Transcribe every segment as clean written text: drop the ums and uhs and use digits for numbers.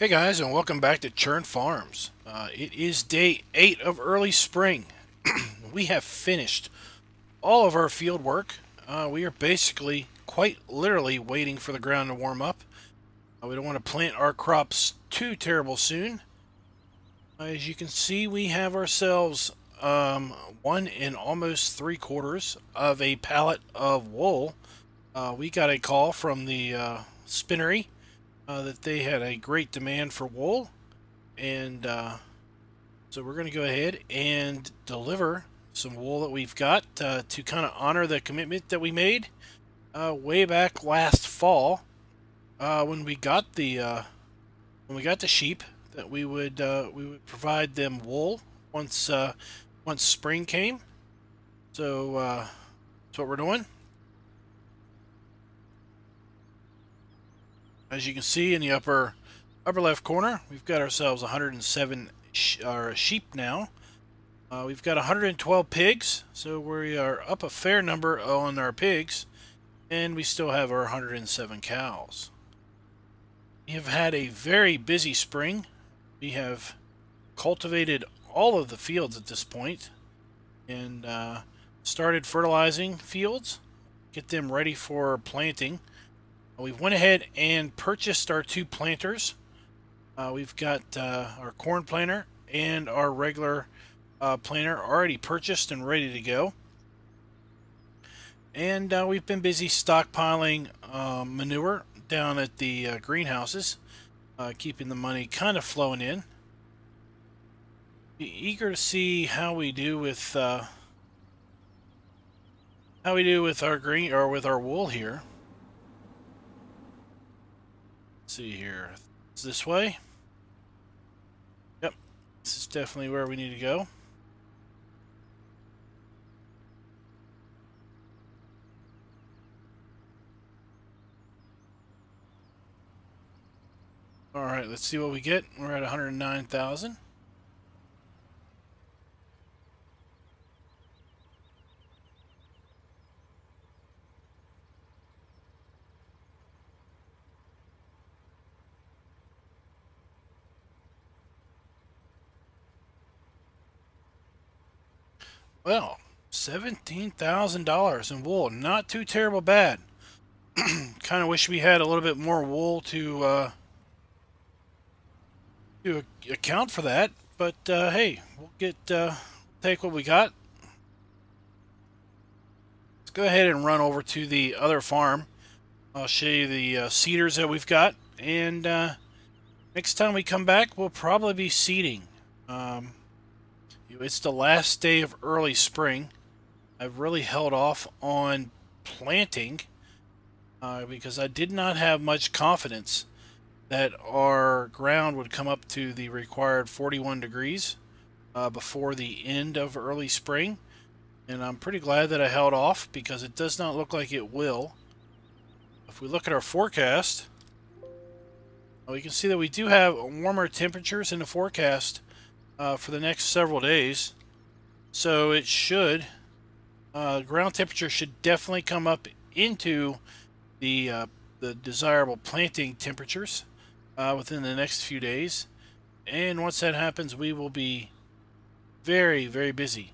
Hey guys, and welcome back to Churn Farms. It is day 8 of early spring. We have finished all of our field work. We are basically, quite literally, waiting for the ground to warm up. We don't want to plant our crops too terrible soon. As you can see, we have ourselves 1 3/4 of a pallet of wool. We got a call from the spinnery that they had a great demand for wool, and so we're going to go ahead and deliver some wool that we've got to kind of honor the commitment that we made way back last fall when we got the sheep, that we would provide them wool once spring came. So that's what we're doing. As you can see in the upper left corner, we've got ourselves 107 sheep now. We've got 112 pigs, so we are up a fair number on our pigs, and we still have our 107 cows. We have had a very busy spring. We have cultivated all of the fields at this point, and started fertilizing fields, get them ready for planting. We went ahead and purchased our 2 planters. We've got our corn planter and our regular planter already purchased and ready to go. And we've been busy stockpiling manure down at the greenhouses, keeping the money kind of flowing in. Be eager to see how we do with our wool here. See here, it's this way. Yep, this is definitely where we need to go. All right, let's see what we get. We're at 109,000. Well, $17,000 in wool. Not too terrible bad. Kind of wish we had a little bit more wool to account for that. But hey, we'll take what we got. Let's go ahead and run over to the other farm. I'll show you the seeders that we've got. And next time we come back, we'll probably be seeding. It's the last day of early spring. I've really held off on planting because I did not have much confidence that our ground would come up to the required 41 degrees before the end of early spring. And I'm pretty glad that I held off, because it does not look like it will. If we look at our forecast, we can see that we do have warmer temperatures in the forecast for the next several days. So it should, ground temperature should definitely come up into the desirable planting temperatures within the next few days. And once that happens, we will be very, very busy.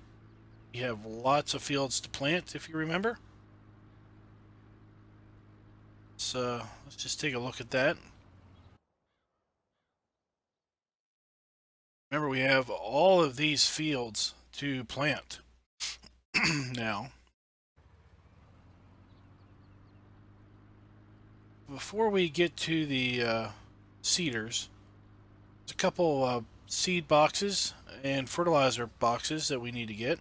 We have lots of fields to plant, if you remember. So let's just take a look at that. Remember, we have all of these fields to plant now. Before we get to the seeders, there's a couple seed boxes and fertilizer boxes that we need to get.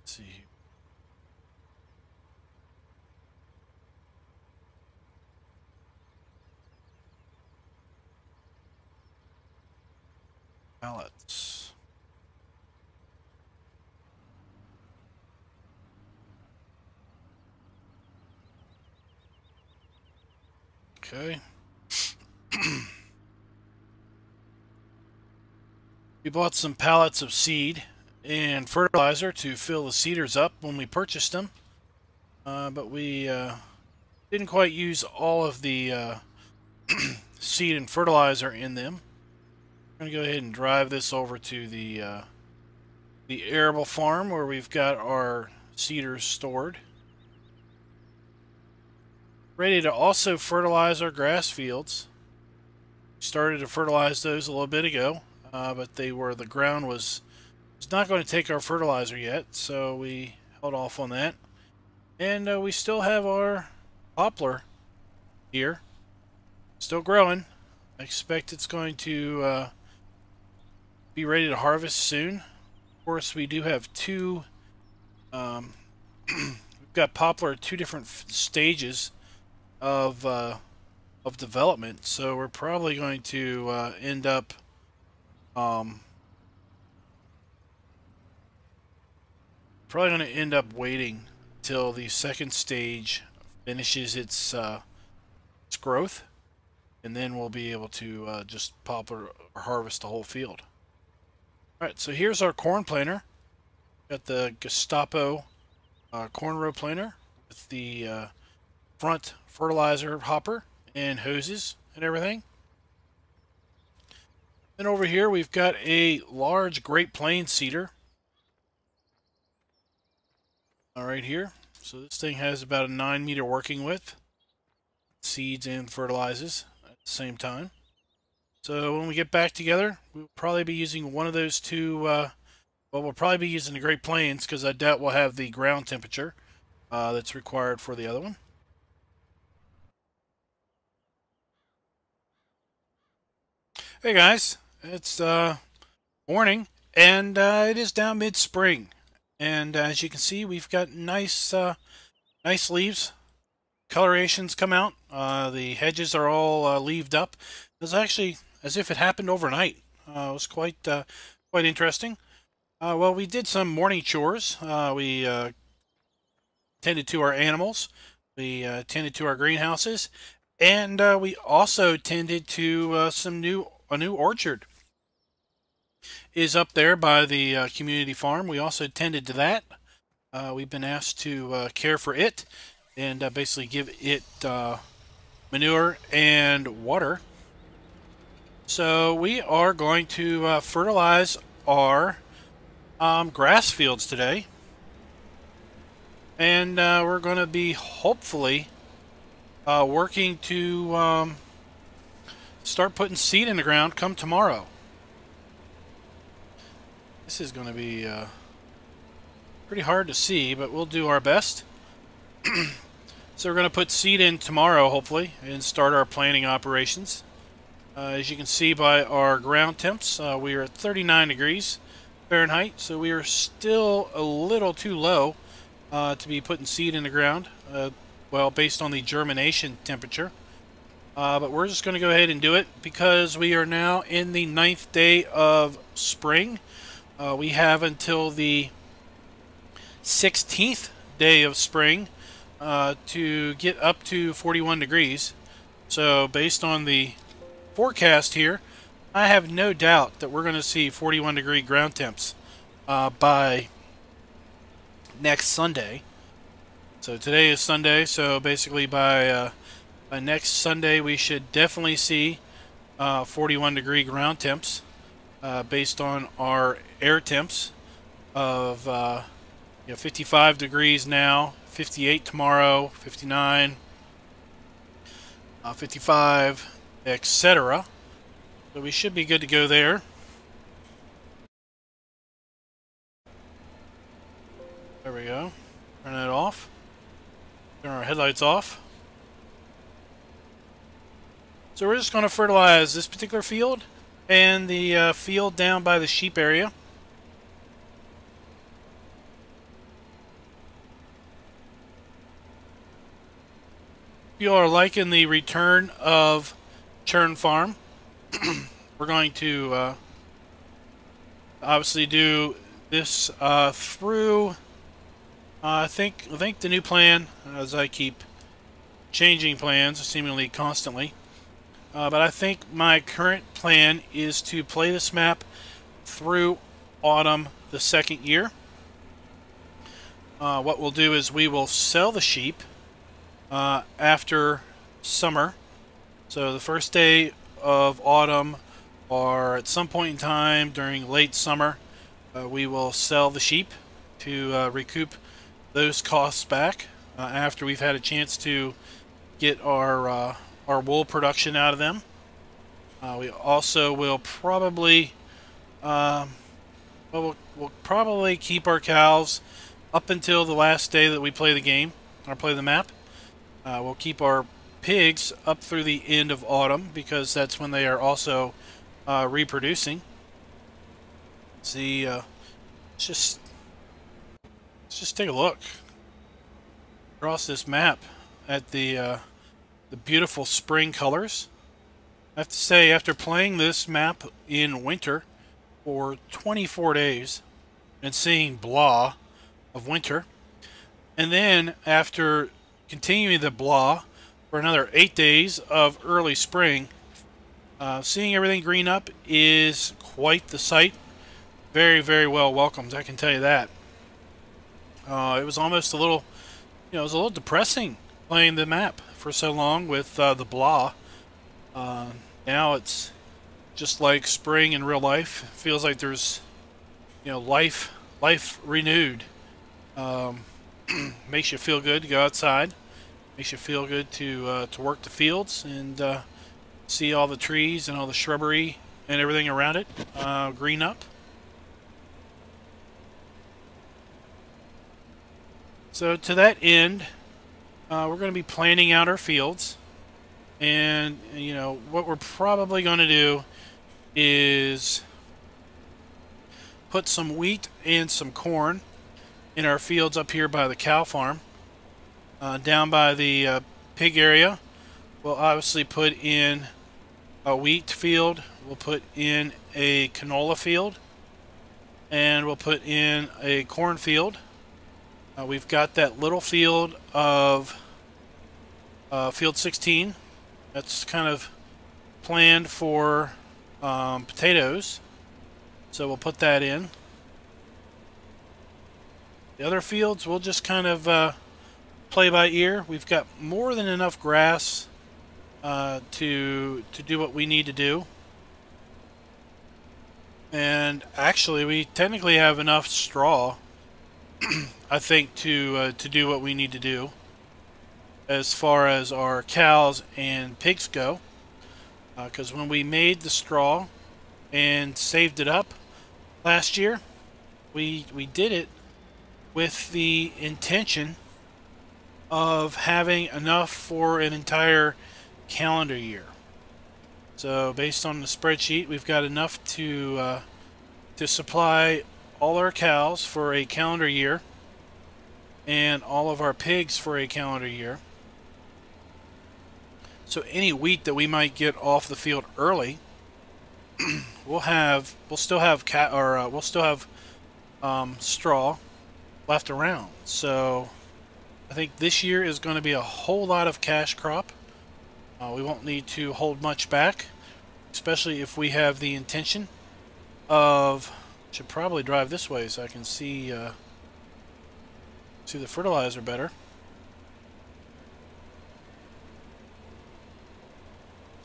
Let's see. Pallets. Okay. We bought some pallets of seed, and fertilizer to fill the seeders up when we purchased them, but we didn't quite use all of the seed and fertilizer in them. I'm going to go ahead and drive this over to the arable farm where we've got our seeders stored. Ready to also fertilize our grass fields. Started to fertilize those a little bit ago, but the ground was not going to take our fertilizer yet, so we held off on that. And we still have our poplar here, still growing. I expect it's going to be ready to harvest soon. Of course, we do have two. We've got poplar at two different stages of development, so we're probably going to end up waiting till the second stage finishes its growth, and then we'll be able to just poplar or harvest the whole field. Alright, so here's our corn planter. Got the Gestapo corn row planter with the front fertilizer hopper and hoses and everything. And over here we've got a large Great Plains seeder. Right here. So this thing has about a 9-meter working width. Seeds and fertilizes at the same time. So when we get back together, we'll probably be using one of those two. Well, we'll probably be using the Great Plains because I doubt we'll have the ground temperature that's required for the other one. Hey guys, it's morning, and it is now mid-spring, and as you can see, we've got nice leaves. Colorations come out. The hedges are all leaved up. It was actually as if it happened overnight. It was quite interesting. Well, we did some morning chores. We tended to our animals. We tended to our greenhouses, and we also tended to a new orchard is up there by the community farm. We also tended to that. We've been asked to care for it and basically give it manure and water. So we are going to fertilize our grass fields today, and we're going to be hopefully working to start putting seed in the ground come tomorrow. This is going to be pretty hard to see, but we'll do our best. So we're going to put seed in tomorrow, hopefully, and start our planting operations. As you can see by our ground temps, we are at 39 degrees Fahrenheit, so we are still a little too low to be putting seed in the ground, well, based on the germination temperature. But we're just going to go ahead and do it because we are now in the 9th day of spring. We have until the 16th day of spring to get up to 41 degrees. So based on the forecast here, I have no doubt that we're going to see 41 degree ground temps by next Sunday. So today is Sunday, so basically by next Sunday we should definitely see 41 degree ground temps based on our air temps of 55 degrees now, 58 tomorrow, 59, 55, etc. So we should be good to go there. There we go. Turn that off. Turn our headlights off. So we're just going to fertilize this particular field and the field down by the sheep area. If you are liking the return of Churn Farm, we're going to obviously do this through I think the new plan, as I keep changing plans seemingly constantly, but I think my current plan is to play this map through autumn the second year. What we'll do is we will sell the sheep after summer. So the first day of autumn, or at some point in time during late summer, we will sell the sheep to recoup those costs back after we've had a chance to get our wool production out of them. We also will probably we'll probably keep our cows up until the last day that we play the game or play the map. We'll keep our pigs up through the end of autumn because that's when they are also reproducing. See, let's just take a look across this map at the beautiful spring colors. I have to say, after playing this map in winter for 24 days and seeing blah of winter, and then after continuing the blah for another 8 days of early spring, seeing everything green up is quite the sight. Very, very well welcomed, I can tell you that. It was almost a little, it was a little depressing playing the map for so long with the blah. Now it's just like spring in real life. It feels like there's, life renewed. Makes you feel good to go outside. Makes you feel good to work the fields and see all the trees and all the shrubbery and everything around it green up. So to that end, we're going to be planning out our fields. And, what we're probably going to do is put some wheat and some corn in our fields up here by the cow farm. Down by the pig area, we'll obviously put in a wheat field. We'll put in a canola field. And we'll put in a corn field. We've got that little field of field 16. That's kind of planned for potatoes, so we'll put that in. The other fields we'll just kind of play by ear. We've got more than enough grass to do what we need to do, and actually we technically have enough straw I think to do what we need to do as far as our cows and pigs go, because when we made the straw and saved it up last year, we did it with the intention of having enough for an entire calendar year. So based on the spreadsheet, we've got enough to supply all our cows for a calendar year and all of our pigs for a calendar year. So any wheat that we might get off the field early, we'll still have straw left around. So I think this year is going to be a whole lot of cash crop. We won't need to hold much back, especially if we have the intention of. Should probably drive this way so I can see the fertilizer better.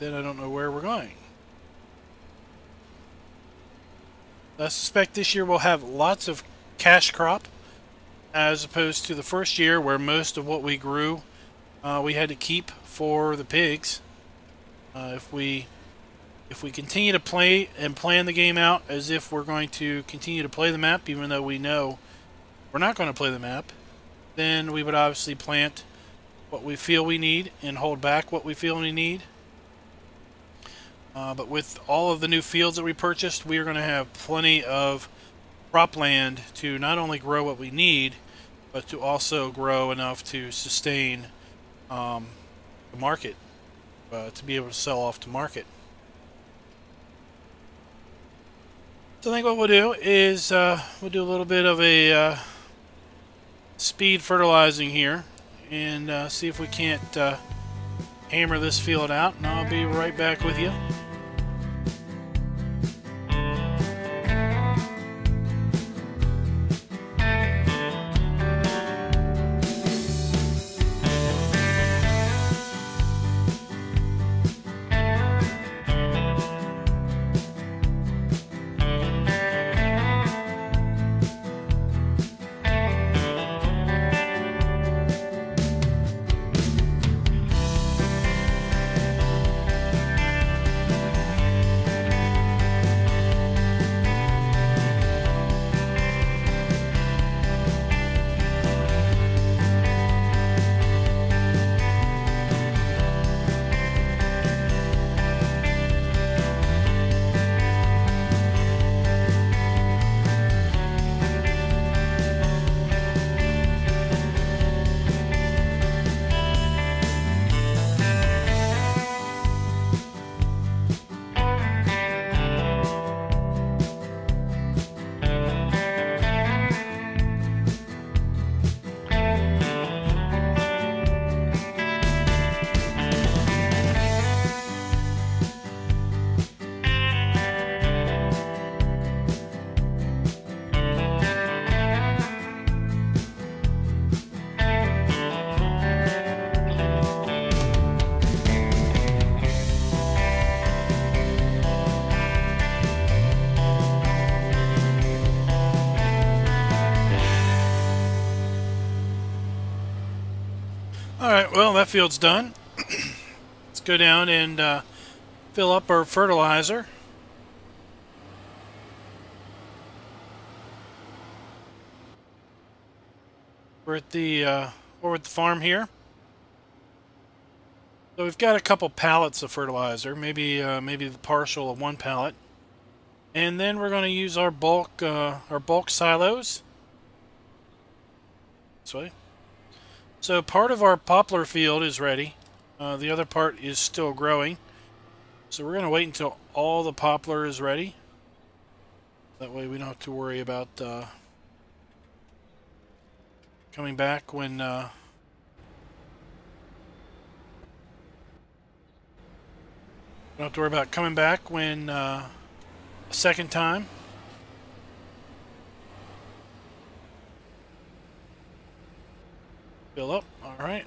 Then I don't know where we're going. I suspect this year we'll have lots of cash crop as opposed to the first year where most of what we grew we had to keep for the pigs. If we continue to play and plan the game out as if we're going to continue to play the map, even though we know we're not going to play the map, then we would obviously plant what we feel we need and hold back what we feel we need. But with all of the new fields that we purchased, we are going to have plenty of cropland to not only grow what we need, but to also grow enough to sustain the market, to be able to sell off to market. So I think what we'll do is we'll do a little bit of a speed fertilizing here and see if we can't hammer this field out, and I'll be right back with you. Well, that field's done. Let's go down and fill up our fertilizer. We're at the farm here. So we've got a couple pallets of fertilizer, maybe the partial of one pallet, and then we're going to use our bulk silos. This way. So part of our poplar field is ready. The other part is still growing. So we're going to wait until all the poplar is ready. That way we don't have to worry about coming back when don't have to worry about coming back when a second time. Fill up. All right.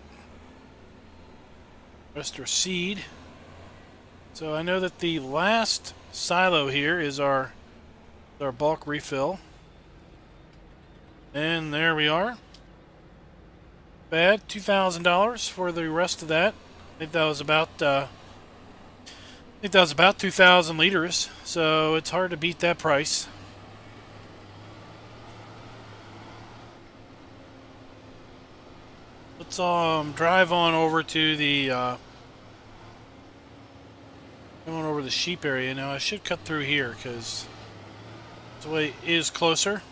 Rest our seed. So I know that the last silo here is our bulk refill. And there we are. Bad. $2,000 for the rest of that. I think that was about 2,000 liters. So it's hard to beat that price. Let's drive on over to the sheep area. Now I should cut through here because this way is closer.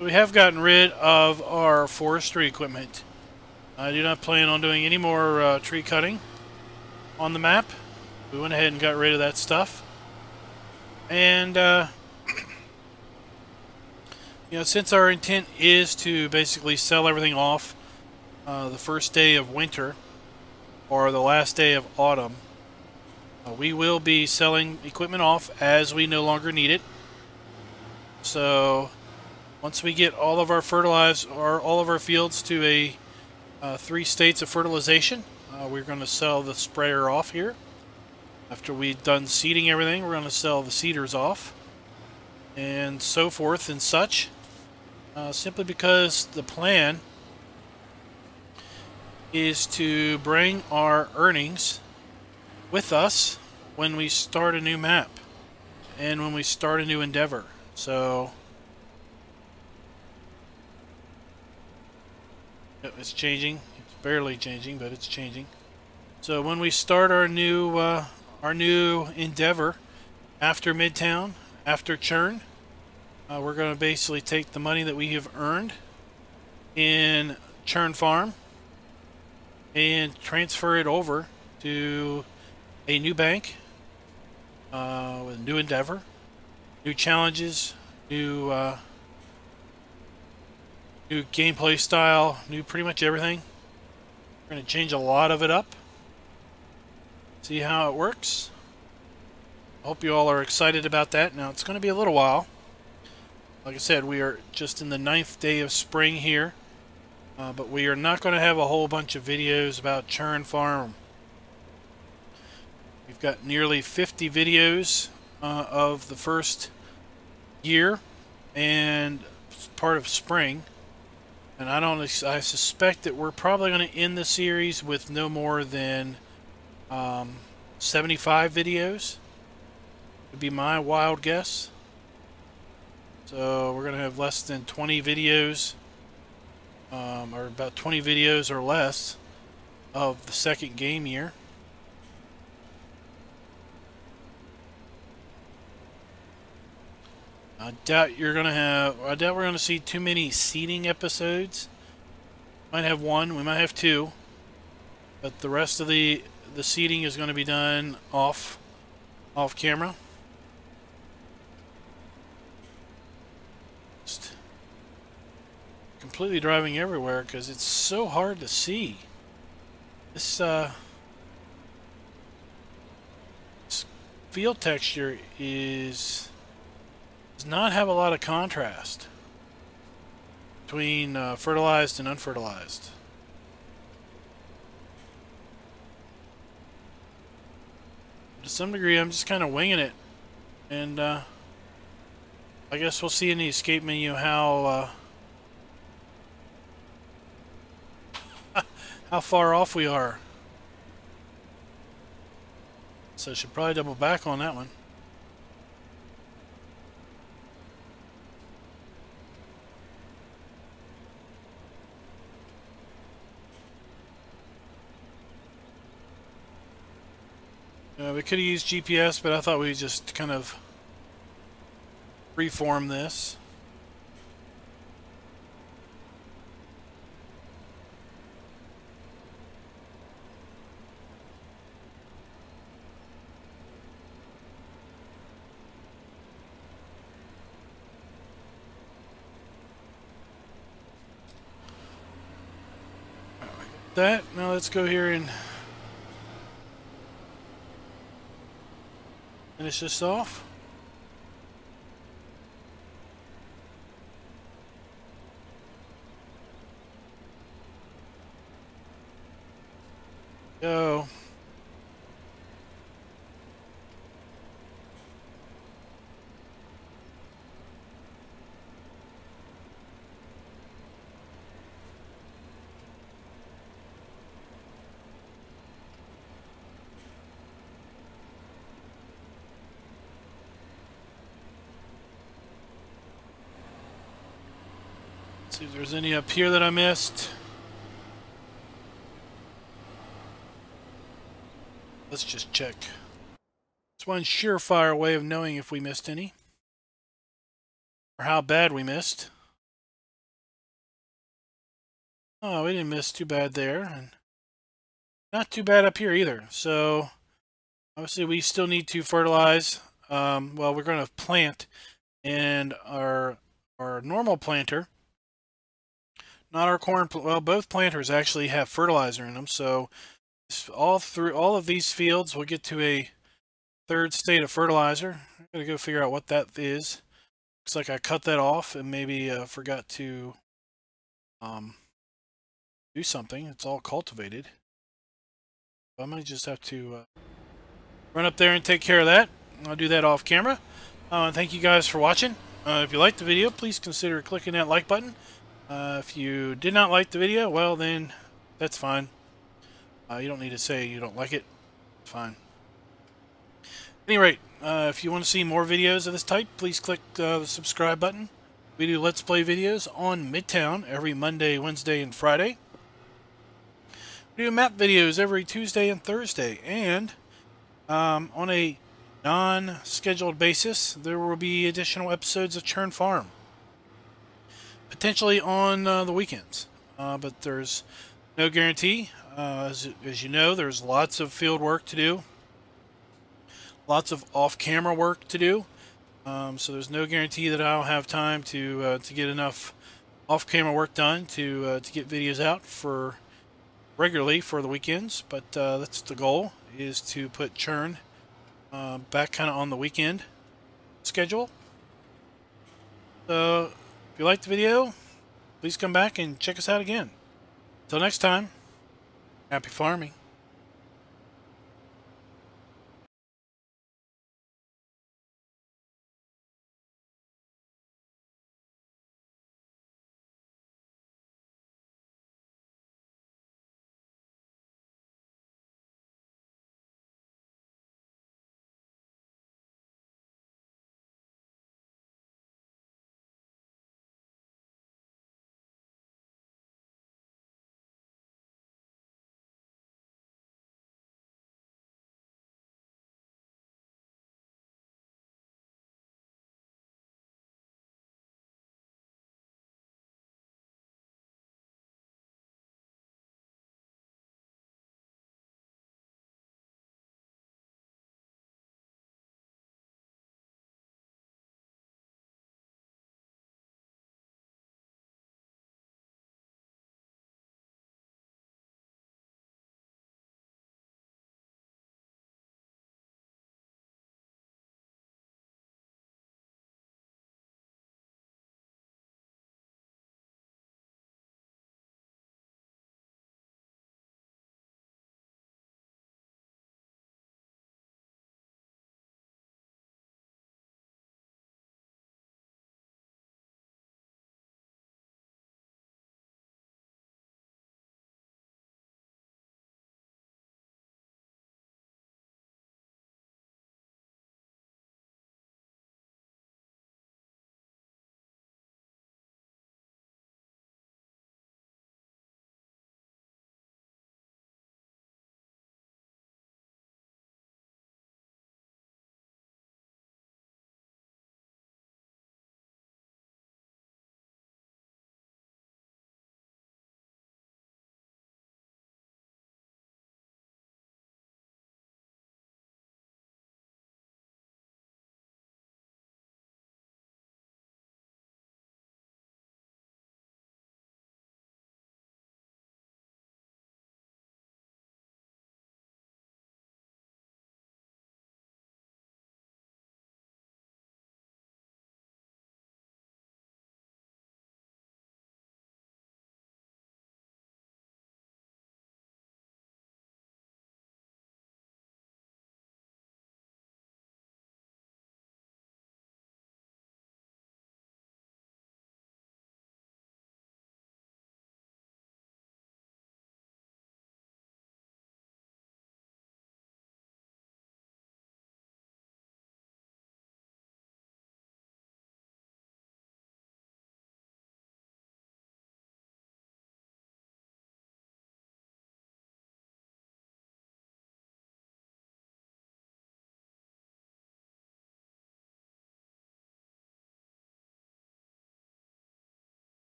We have gotten rid of our forestry equipment. I do not plan on doing any more tree cutting on the map. We went ahead and got rid of that stuff. And, you know, since our intent is to basically sell everything off the first day of winter or the last day of autumn, we will be selling equipment off as we no longer need it. So once we get all of our all of our fields to a 3 states of fertilization, we're going to sell the sprayer off here. After we've done seeding everything, we're going to sell the seeders off, and so forth and such. Simply because the plan is to bring our earnings with us when we start a new map and when we start a new endeavor. So it's changing. It's barely changing, but it's changing. So when we start our new endeavor after Midtown, after Churn, we're going to basically take the money that we have earned in Churn Farm and transfer it over to a new bank with a new endeavor, new challenges, new gameplay style, new pretty much everything. We're going to change a lot of it up. See how it works. I hope you all are excited about that. Now, it's going to be a little while. Like I said, we are just in the 9th day of spring here. But we are not going to have a whole bunch of videos about Churn Farm. We've got nearly 50 videos of the first year and part of spring. And I suspect that we're probably going to end the series with no more than 75 videos. Would be my wild guess. So we're going to have less than 20 videos, or about 20 videos or less of the second game year. I doubt we're going to see too many seeding episodes. Might have one, we might have two, but the rest of the seeding is going to be done off camera. Just completely driving everywhere because it's so hard to see. This field texture does not have a lot of contrast. between fertilized and unfertilized. To some degree, I'm just kind of winging it, and I guess we'll see in the escape menu how how far off we are. So I should probably double back on that one. We could have used GPS, but I thought we'd just kind of freeform this. That now let's go here and finish this off. Go. See if there's any up here that I missed. Let's just check. It's one surefire way of knowing if we missed any, or how bad we missed. Oh, we didn't miss too bad there, and not too bad up here either. So obviously we still need to fertilize. Well, we're going to plant, and our normal planter, not our corn. Well, both planters actually have fertilizer in them. So all of these fields, we'll get to a third state of fertilizer. I'm gonna go figure out what that is. Looks like I cut that off and maybe forgot to do something. It's all cultivated. I might just have to run up there and take care of that. I'll do that off camera. Thank you guys for watching. If you liked the video, please consider clicking that like button. If you did not like the video, well then, that's fine. You don't need to say you don't like it. It's fine. At any rate, if you want to see more videos of this type, please click the subscribe button. We do Let's Play videos on Midtown every Monday, Wednesday, and Friday. We do map videos every Tuesday and Thursday. And on a non-scheduled basis, there will be additional episodes of Churn Farm. Potentially on the weekends. But there's no guarantee. As you know, there's lots of field work to do. Lots of off-camera work to do. So there's no guarantee that I'll have time to get enough off-camera work done to get videos out for regularly for the weekends. But that's the goal, is to put Churn back kind of on the weekend schedule. So if you liked the video, please come back and check us out again. Until next time, happy farming.